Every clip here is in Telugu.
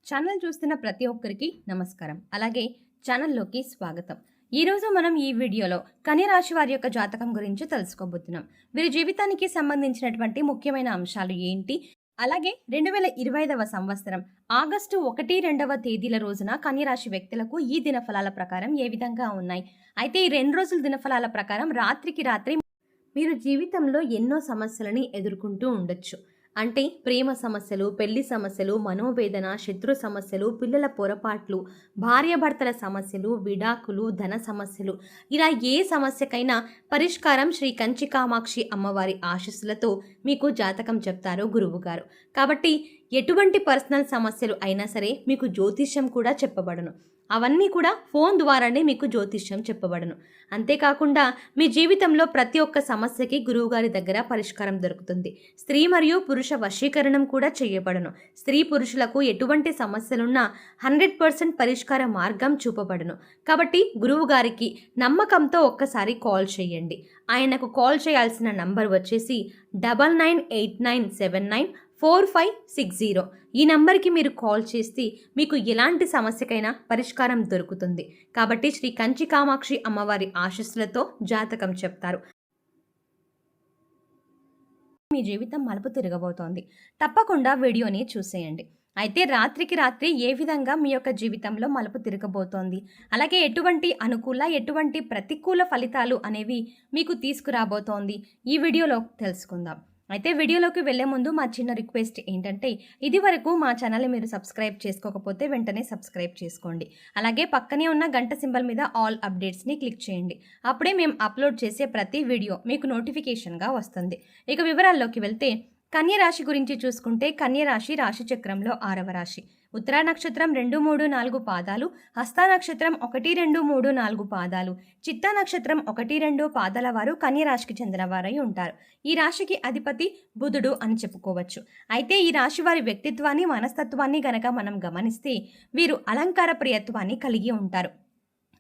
ఛానల్ చూస్తున్న ప్రతి ఒక్కరికి నమస్కారం. అలాగే ఛానల్లోకి స్వాగతం. ఈరోజు మనం ఈ వీడియోలో కన్య రాశి వారి యొక్క జాతకం గురించి తెలుసుకోబోతున్నాం. వీరి జీవితానికి సంబంధించినటువంటి ముఖ్యమైన అంశాలు ఏంటి? అలాగే 2025వ సంవత్సరం ఆగస్టు 1-2వ తేదీల రోజున కన్యరాశి వ్యక్తులకు ఈ దినఫలాల ప్రకారం ఏ విధంగా ఉన్నాయి? అయితే ఈ 2 రోజుల దినఫలాల ప్రకారం రాత్రికి రాత్రి మీరు జీవితంలో ఎన్నో సమస్యలని ఎదుర్కొంటూ ఉండొచ్చు. అంటే ప్రేమ సమస్యలు, పెళ్లి సమస్యలు, మనోవేదన, శత్రు సమస్యలు, పిల్లల పొరపాట్లు, భార్యాభర్తల సమస్యలు, విడాకులు, ధన సమస్యలు, ఇలా ఏ సమస్యకైనా పరిష్కారం శ్రీ కంచి కామాక్షి అమ్మవారి ఆశీస్సులతో మీకు జాతకం చెప్తారు గురువుగారు. కాబట్టి ఎటువంటి పర్సనల్ సమస్యలు అయినా సరే మీకు జ్యోతిష్యం కూడా చెప్పబడను. అవన్నీ కూడా ఫోన్ ద్వారానే మీకు జ్యోతిష్యం చెప్పబడను. అంతేకాకుండా మీ జీవితంలో ప్రతి ఒక్క సమస్యకి గురువుగారి దగ్గర పరిష్కారం దొరుకుతుంది. స్త్రీ మరియు పురుష వశీకరణం కూడా చేయబడను. స్త్రీ పురుషులకు ఎటువంటి సమస్యలున్నా 100% పరిష్కార మార్గం చూపబడను. కాబట్టి గురువుగారికి నమ్మకంతో ఒక్కసారి కాల్ చేయండి. ఆయనకు కాల్ చేయాల్సిన నంబర్ వచ్చేసి 9989794560. ఈ నంబర్కి మీరు కాల్ చేస్తే మీకు ఎలాంటి సమస్యకైనా పరిష్కారం దొరుకుతుంది. కాబట్టి శ్రీ కంచి కామాక్షి అమ్మవారి ఆశీస్సులతో జాతకం చెప్తారు. మీ జీవితం మలుపు తిరగబోతోంది. తప్పకుండా వీడియోని చూసేయండి. అయితే రాత్రికి రాత్రి ఏ విధంగా మీ యొక్క జీవితంలో మలుపు తిరగబోతోంది, అలాగే ఎటువంటి అనుకూల ఎటువంటి ప్రతికూల ఫలితాలు అనేవి మీకు తీసుకురాబోతోంది, ఈ వీడియోలో తెలుసుకుందాం. అయితే వీడియోలోకి వెళ్లే ముందు మా చిన్న రిక్వెస్ట్ ఏంటంటే, ఇది వరకు మా ఛానల్ని మీరు సబ్స్క్రైబ్ చేసుకోకపోతే వెంటనే సబ్స్క్రైబ్ చేసుకోండి. అలాగే పక్కనే ఉన్న గంట సింబల్ మీద ఆల్ అప్డేట్స్ని క్లిక్ చేయండి. అప్పుడే మేము అప్లోడ్ చేసే ప్రతి వీడియో మీకు నోటిఫికేషన్గా వస్తుంది. ఇక వివరాల్లోకి వెళ్తే, కన్య రాశి గురించి చూసుకుంటే కన్య రాశి రాశి చక్రంలో 6వ రాశి. ఉత్తరా నక్షత్రం 2, 3, 4 పాదాలు, హస్త నక్షత్రం 1, 2, 3, 4 పాదాలు, చిత్తా నక్షత్రం 1, 2 పాదాల వారు కన్య రాశికి చెందిన వారై ఉంటారు. ఈ రాశికి అధిపతి బుధుడు అని చెప్పుకోవచ్చు. అయితే ఈ రాశి వారి వ్యక్తిత్వాన్ని, మనస్తత్వాన్ని గనక మనం గమనిస్తే వీరు అలంకార ప్రియత్వాన్ని కలిగి ఉంటారు.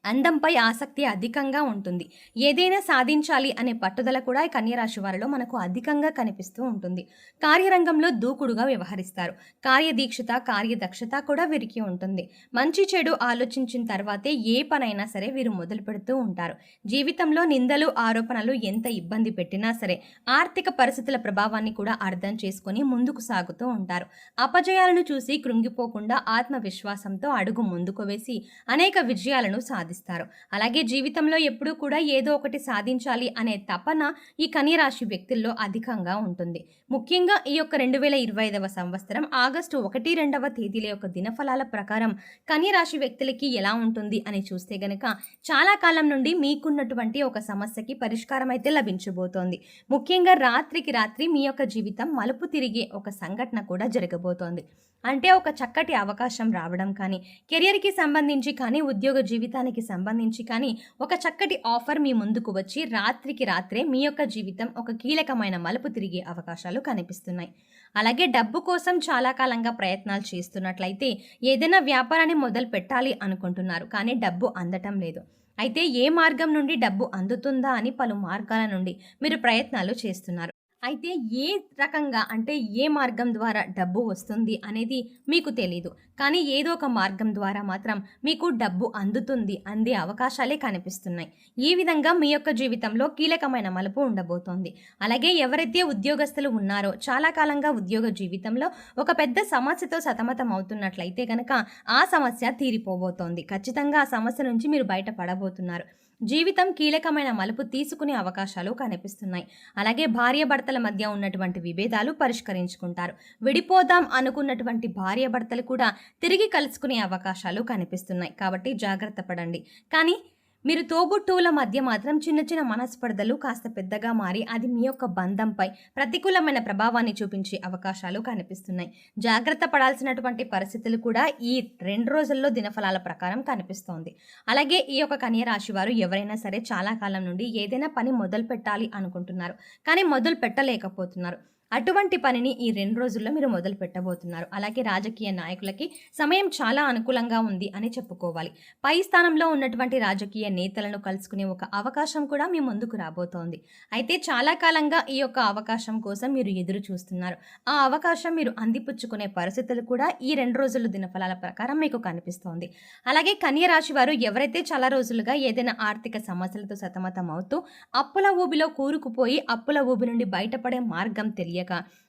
అందంపై ఆసక్తి అధికంగా ఉంటుంది. ఏదైనా సాధించాలి అనే పట్టుదల కూడా ఈ కన్యరాశి వారిలో మనకు అధికంగా కనిపిస్తూ ఉంటుంది. కార్యరంగంలో దూకుడుగా వ్యవహరిస్తారు. కార్యదీక్షత, కార్యదక్షత కూడా వీరికి ఉంటుంది. మంచి చెడు ఆలోచించిన తర్వాతే ఏ పనైనా సరే వీరు మొదలు పెడుతూ ఉంటారు. జీవితంలో నిందలు, ఆరోపణలు ఎంత ఇబ్బంది పెట్టినా సరే ఆర్థిక పరిస్థితుల ప్రభావాన్ని కూడా అర్థం చేసుకొని ముందుకు సాగుతూ ఉంటారు. అపజయాలను చూసి కృంగిపోకుండా ఆత్మవిశ్వాసంతో అడుగు ముందుకు వేసి అనేక విజయాలను సాధిస్తారు. అలాగే జీవితంలో ఎప్పుడూ కూడా ఏదో ఒకటి సాధించాలి అనే తపన ఈ కన్యరాశి వ్యక్తుల్లో అధికంగా ఉంటుంది. ముఖ్యంగా ఈ యొక్క 2025వ సంవత్సరం ఆగస్టు 1-2వ తేదీల యొక్క దినఫలాల ప్రకారం కన్యరాశి వ్యక్తులకి ఎలా ఉంటుంది అని చూస్తే గనక, చాలా కాలం నుండి మీకున్నటువంటి ఒక సమస్యకి పరిష్కారం అయితే లభించబోతోంది. ముఖ్యంగా రాత్రికి రాత్రి మీ యొక్క జీవితం మలుపు తిరిగే ఒక సంఘటన కూడా జరగబోతోంది. అంటే ఒక చక్కటి అవకాశం రావడం కానీ, కెరియర్కి సంబంధించి కానీ, ఉద్యోగ జీవితానికి సంబంధించి కానీ ఒక చక్కటి ఆఫర్ మీ ముందుకు వచ్చి రాత్రికి రాత్రే మీ యొక్క జీవితం ఒక కీలకమైన మలుపు తిరిగే అవకాశాలు కనిపిస్తున్నాయి. అలాగే డబ్బు కోసం చాలా కాలంగా ప్రయత్నాలు చేస్తున్నట్లయితే ఏదైనా వ్యాపారాన్ని మొదలు పెట్టాలి అనుకుంటున్నారు, కానీ డబ్బు అందటం లేదు. అయితే ఏ మార్గం నుండి డబ్బు అందుతుందా అని పలు మార్గాల నుండి మీరు ప్రయత్నాలు చేస్తున్నారు. అయితే ఏ రకంగా, అంటే ఏ మార్గం ద్వారా డబ్బు వస్తుంది అనేది మీకు తెలీదు, కానీ ఏదో ఒక మార్గం ద్వారా మాత్రం మీకు డబ్బు అందే అవకాశాలే కనిపిస్తున్నాయి. ఈ విధంగా మీ యొక్క జీవితంలో కీలకమైన మలుపు ఉండబోతోంది. అలాగే ఎవరైతే ఉద్యోగస్తులు ఉన్నారో, చాలా కాలంగా ఉద్యోగ జీవితంలో ఒక పెద్ద సమస్యతో సతమతం అవుతున్నట్లయితే కనుక ఆ సమస్య తీరిపోబోతోంది. ఖచ్చితంగా ఆ సమస్య నుంచి మీరు బయటపడబోతున్నారు. జీవితం కీలకమైన మలుపు తీసుకునే అవకాశాలు కనిపిస్తున్నాయి. అలాగే భార్యాభర్తల మధ్య ఉన్నటువంటి విభేదాలు పరిష్కరించుకుంటారు. విడిపోదాం అనుకున్నటువంటి భార్యాభర్తలు కూడా తిరిగి కలుసుకునే అవకాశాలు కనిపిస్తున్నాయి. కాబట్టి జాగ్రత్త పడండి. కానీ మీరు తోబుట్టువుల మధ్య మాత్రం చిన్న చిన్న మనస్పర్ధలు కాస్త పెద్దగా మారి అది మీ యొక్క బంధంపై ప్రతికూలమైన ప్రభావాన్ని చూపించే అవకాశాలు కనిపిస్తున్నాయి. జాగ్రత్త పడాల్సినటువంటి పరిస్థితులు కూడా ఈ 2 రోజుల్లో దినఫలాల ప్రకారం కనిపిస్తోంది. అలాగే ఈ యొక్క కన్య రాశి వారు ఎవరైనా సరే చాలా కాలం నుండి ఏదైనా పని మొదలు పెట్టాలి అనుకుంటున్నారు, కానీ మొదలు పెట్టలేకపోతున్నారు. అటువంటి పనిని ఈ 2 రోజుల్లో మీరు మొదలు పెట్టబోతున్నారు. అలాగే రాజకీయ నాయకులకి సమయం చాలా అనుకూలంగా ఉంది అని చెప్పుకోవాలి. పై స్థానంలో ఉన్నటువంటి రాజకీయ నేతలను కలుసుకునే ఒక అవకాశం కూడా మీ ముందుకు రాబోతోంది. అయితే చాలా కాలంగా ఈ యొక్క అవకాశం కోసం మీరు ఎదురు చూస్తున్నారు. ఆ అవకాశం మీరు అందిపుచ్చుకునే పరిస్థితులు కూడా ఈ 2 రోజుల దినఫలాల ప్రకారం మీకు కనిపిస్తోంది. అలాగే కన్య రాశి వారు ఎవరైతే చాలా రోజులుగా ఏదైనా ఆర్థిక సమస్యలతో సతమతమవుతూ అప్పుల ఊబిలో కూరుకుపోయి అప్పుల ఊబి నుండి బయటపడే మార్గం తెలియక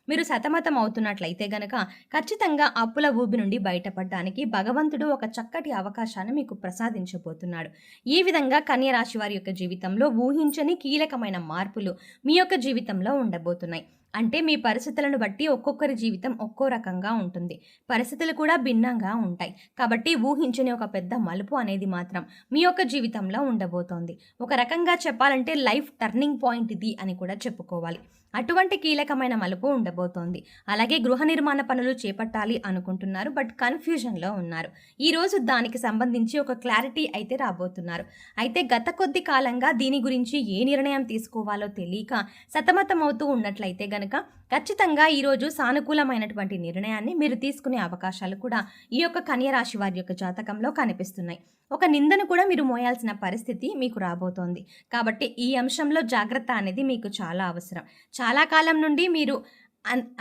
మీరు సతమతం అవుతున్నట్లయితే గనక ఖచ్చితంగా అప్పుల ఊబి నుండి బయటపడడానికి భగవంతుడు ఒక చక్కటి అవకాశాన్ని మీకు ప్రసాదించబోతున్నాడు. ఈ విధంగా కన్య రాశి వారి యొక్క జీవితంలో ఊహించని కీలకమైన మార్పులు మీ యొక్క జీవితంలో ఉండబోతున్నాయి. అంటే మీ పరిస్థితులను బట్టి ఒక్కొక్కరి జీవితం ఒక్కో రకంగా ఉంటుంది. పరిస్థితులు కూడా భిన్నంగా ఉంటాయి. కాబట్టి ఊహించని ఒక పెద్ద మలుపు అనేది మాత్రం మీ యొక్క జీవితంలో ఉండబోతోంది. ఒక రకంగా చెప్పాలంటే లైఫ్ టర్నింగ్ పాయింట్ ఇది అని కూడా చెప్పుకోవాలి. అటువంటి కీలకమైన మలుపు ఉండబోతోంది. అలాగే గృహ నిర్మాణ పనులు చేపట్టాలి అనుకుంటున్నారు. బట్ కన్‌ఫ్యూజన్‌లో ఉన్నారు. ఈరోజు దానికి సంబంధించి ఒక క్లారిటీ అయితే రాబోతున్నారు. అయితే గత కొద్ది కాలంగా దీని గురించి ఏ నిర్ణయం తీసుకోవాలో తెలియక సతమతమవుతూ ఉన్నట్లయితే గనక ఖచ్చితంగా ఈరోజు సానుకూలమైనటువంటి నిర్ణయాన్ని మీరు తీసుకునే అవకాశాలు కూడా ఈ యొక్క కన్య రాశి వారి యొక్క జాతకంలో కనిపిస్తున్నాయి. ఒక నిందను కూడా మీరు మోయాల్సిన పరిస్థితి మీకు రాబోతోంది. కాబట్టి ఈ అంశంలో జాగ్రత్త అనేది మీకు చాలా అవసరం. చాలా కాలం నుండి మీరు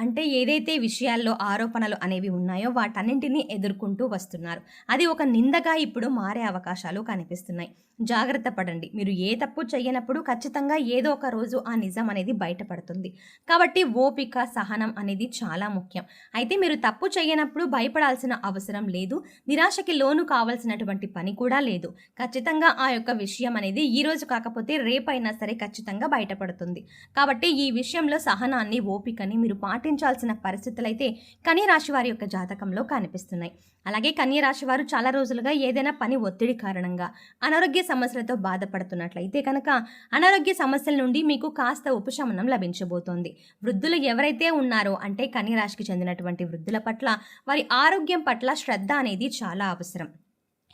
అంటే ఏదైతే విషయాల్లో ఆరోపణలు అనేవి ఉన్నాయో వాటన్నింటినీ ఎదుర్కొంటూ వస్తున్నారు. అది ఒక నిందగా ఇప్పుడు మారే అవకాశాలు కనిపిస్తున్నాయి. జాగ్రత్త పడండి. మీరు ఏ తప్పు చేయనప్పుడు ఖచ్చితంగా ఏదో ఒక రోజు ఆ నిజం అనేది బయటపడుతుంది. కాబట్టి ఓపిక, సహనం అనేది చాలా ముఖ్యం. అయితే మీరు తప్పు చేయనప్పుడు భయపడాల్సిన అవసరం లేదు. నిరాశకి లోను కావాల్సినటువంటి పని కూడా లేదు. ఖచ్చితంగా ఆ యొక్క విషయం అనేది ఈ రోజు కాకపోతే రేపైనా సరే ఖచ్చితంగా బయటపడుతుంది. కాబట్టి ఈ విషయంలో సహనాన్ని, ఓపికని మీరు పాటించాల్సిన పరిస్థితులైతే కన్య రాశి వారి యొక్క జాతకంలో కనిపిస్తున్నాయి. అలాగే కన్య రాశి వారు చాలా రోజులుగా ఏదైనా పని ఒత్తిడి కారణంగా అనారోగ్య సమస్యలతో బాధపడుతున్నట్లయితే కనుక అనారోగ్య సమస్యల నుండి మీకు కాస్త ఉపశమనం లభించబోతోంది. వృద్ధులు ఎవరైతే ఉన్నారో అంటే కన్య రాశికి చెందినటువంటి వృద్ధుల పట్ల వారి ఆరోగ్యం పట్ల శ్రద్ధ అనేది చాలా అవసరం.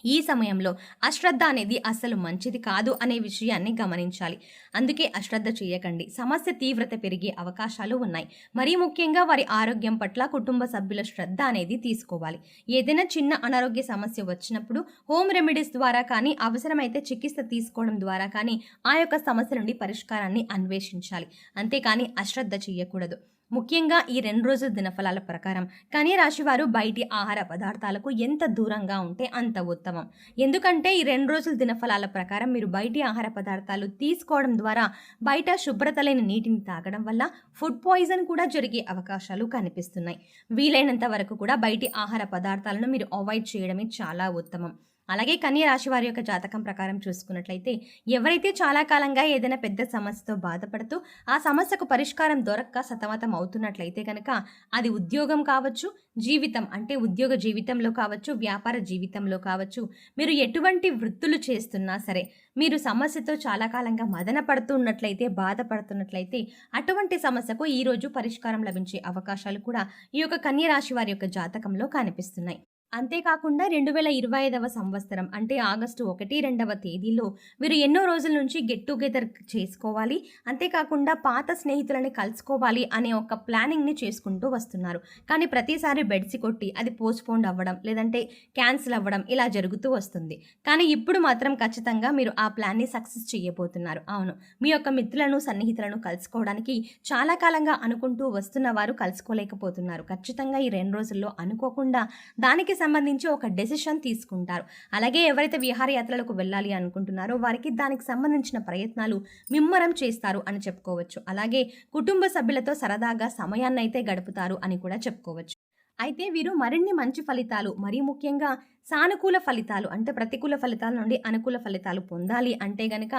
ఈ సమయంలో అశ్రద్ధ అనేది అస్సలు మంచిది కాదు అనే విషయాన్ని గమనించాలి. అందుకే అశ్రద్ధ చేయకండి. సమస్య తీవ్రత పెరిగే అవకాశాలు ఉన్నాయి. మరీ ముఖ్యంగా వారి ఆరోగ్యం పట్ల కుటుంబ సభ్యుల శ్రద్ధ అనేది తీసుకోవాలి. ఏదైనా చిన్న అనారోగ్య సమస్య వచ్చినప్పుడు హోమ్ రెమెడీస్ ద్వారా కానీ అవసరమైతే చికిత్స తీసుకోవడం ద్వారా కానీ ఆ యొక్క సమస్య నుండి పరిష్కారాన్ని అన్వేషించాలి. అంతేకాని అశ్రద్ధ చేయకూడదు. ముఖ్యంగా ఈ 2 రోజుల దినఫలాల ప్రకారం కన్య రాశి వారు బయటి ఆహార పదార్థాలకు ఎంత దూరంగా ఉంటే అంత ఉత్తమం. ఎందుకంటే ఈ 2 రోజుల దినఫలాల ప్రకారం మీరు బయటి ఆహార పదార్థాలు తీసుకోవడం ద్వారా బయట శుభ్రత లేని నీటిని తాగడం వల్ల ఫుడ్ పాయిజన్ కూడా జరిగే అవకాశాలు కనిపిస్తున్నాయి. వీలైనంత వరకు కూడా బయటి ఆహార పదార్థాలను మీరు అవాయిడ్ చేయడమే చాలా ఉత్తమం. అలాగే కన్య రాశి వారి యొక్క జాతకం ప్రకారం చూసుకున్నట్లయితే ఎవరైతే చాలా కాలంగా ఏదైనా పెద్ద సమస్యతో బాధపడుతూ ఆ సమస్యకు పరిష్కారం దొరక్క సతమతం అవుతున్నట్లయితే కనుక అది ఉద్యోగం కావచ్చు, జీవితం అంటే ఉద్యోగ జీవితంలో కావచ్చు, వ్యాపార జీవితంలో కావచ్చు, మీరు ఎటువంటి వృత్తులు చేస్తున్నా సరే మీరు సమస్యతో చాలా కాలంగా మదన పడుతున్నట్లయితే, బాధపడుతున్నట్లయితే అటువంటి సమస్యకు ఈరోజు పరిష్కారం లభించే అవకాశాలు కూడా ఈ యొక్క కన్య రాశి వారి యొక్క జాతకంలో కనిపిస్తున్నాయి. అంతేకాకుండా 2025వ సంవత్సరం అంటే ఆగస్టు 1, 2వ తేదీలో మీరు ఎన్నో రోజుల నుంచి గెట్ టుగెదర్ చేసుకోవాలి. అంతేకాకుండా పాత స్నేహితులని కలుసుకోవాలి అనే ఒక ప్లానింగ్‌ని చేసుకుంటూ వస్తున్నారు. కానీ ప్రతిసారి బెడిసి కొట్టి అది పోస్ట్‌పోన్ అవ్వడం, లేదంటే క్యాన్సిల్ అవ్వడం ఇలా జరుగుతూ వస్తుంది. కానీ ఇప్పుడు మాత్రం ఖచ్చితంగా మీరు ఆ ప్లాన్‌ని సక్సెస్ చేయబోతున్నారు. అవును. మీ యొక్క మిత్రులను, సన్నిహితులను కలుసుకోవడానికి చాలా కాలంగా అనుకుంటూ వస్తున్న వారు కలుసుకోలేకపోతున్నారు. ఖచ్చితంగా ఈ 2 రోజుల్లో అనుకోకుండా దానికి సంబంధించి ఒక డెసిషన్ తీసుకుంటారు. అలాగే ఎవరైతే విహారయాత్రలకు వెళ్ళాలి అనుకుంటున్నారో వారికి దానికి సంబంధించిన ప్రయత్నాలు ముమ్మరం చేస్తారు అని చెప్పుకోవచ్చు. అలాగే కుటుంబ సభ్యులతో సరదాగా సమయాన్నైతే గడుపుతారు అని కూడా చెప్పుకోవచ్చు. అయితే వీరు మరిన్ని మంచి ఫలితాలు, మరీ ముఖ్యంగా సానుకూల ఫలితాలు అంటే ప్రతికూల ఫలితాల నుండి అనుకూల ఫలితాలు పొందాలి అంటే గనక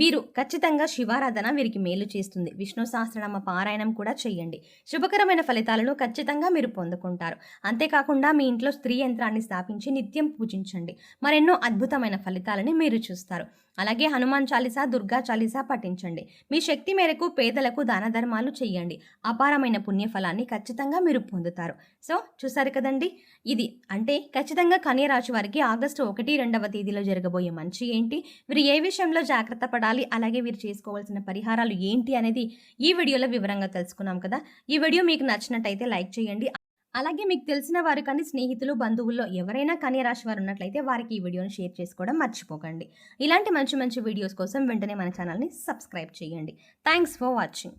వీరు ఖచ్చితంగా శివారాధన వీరికి మేలు చేస్తుంది. విష్ణు సహస్రనామ పారాయణం కూడా చేయండి. శుభకరమైన ఫలితాలను ఖచ్చితంగా మీరు పొందుకుంటారు. అంతేకాకుండా మీ ఇంట్లో స్త్రీ యంత్రాన్ని స్థాపించి నిత్యం పూజించండి. మరెన్నో అద్భుతమైన ఫలితాలని మీరు చూస్తారు. అలాగే హనుమాన్ చాలీసా, దుర్గా చాలీసా పఠించండి. మీ శక్తి మేరకు పేదలకు దాన ధర్మాలు చేయండి. అపారమైన పుణ్యఫలాన్ని ఖచ్చితంగా మీరు పొందుతారు. సో, చూసారు కదండీ! ఇది అంటే ఖచ్చితంగా కన్య రాశి వారికి ఆగస్టు 1, 2వ తేదీలో జరగబోయే మంచి ఏంటి? వీరు ఏ విషయంలో జాగ్రత్త పడాలి? అలాగే వీరు చేసుకోవాల్సిన పరిహారాలు ఏంటి అనేది ఈ వీడియోలో వివరంగా తెలుసుకున్నాం కదా! ఈ వీడియో మీకు నచ్చినట్టయితే లైక్ చేయండి. అలాగే మీకు తెలిసిన వారు కానీ స్నేహితులు, బంధువుల్లో ఎవరైనా కన్య రాశి వారు ఉన్నట్లయితే వారికి ఈ వీడియోని షేర్ చేసుకోవడం మర్చిపోకండి. ఇలాంటి మంచి మంచి వీడియోస్ కోసం వెంటనే మన ఛానల్‌ని సబ్స్క్రైబ్ చేయండి. Thanks for watching.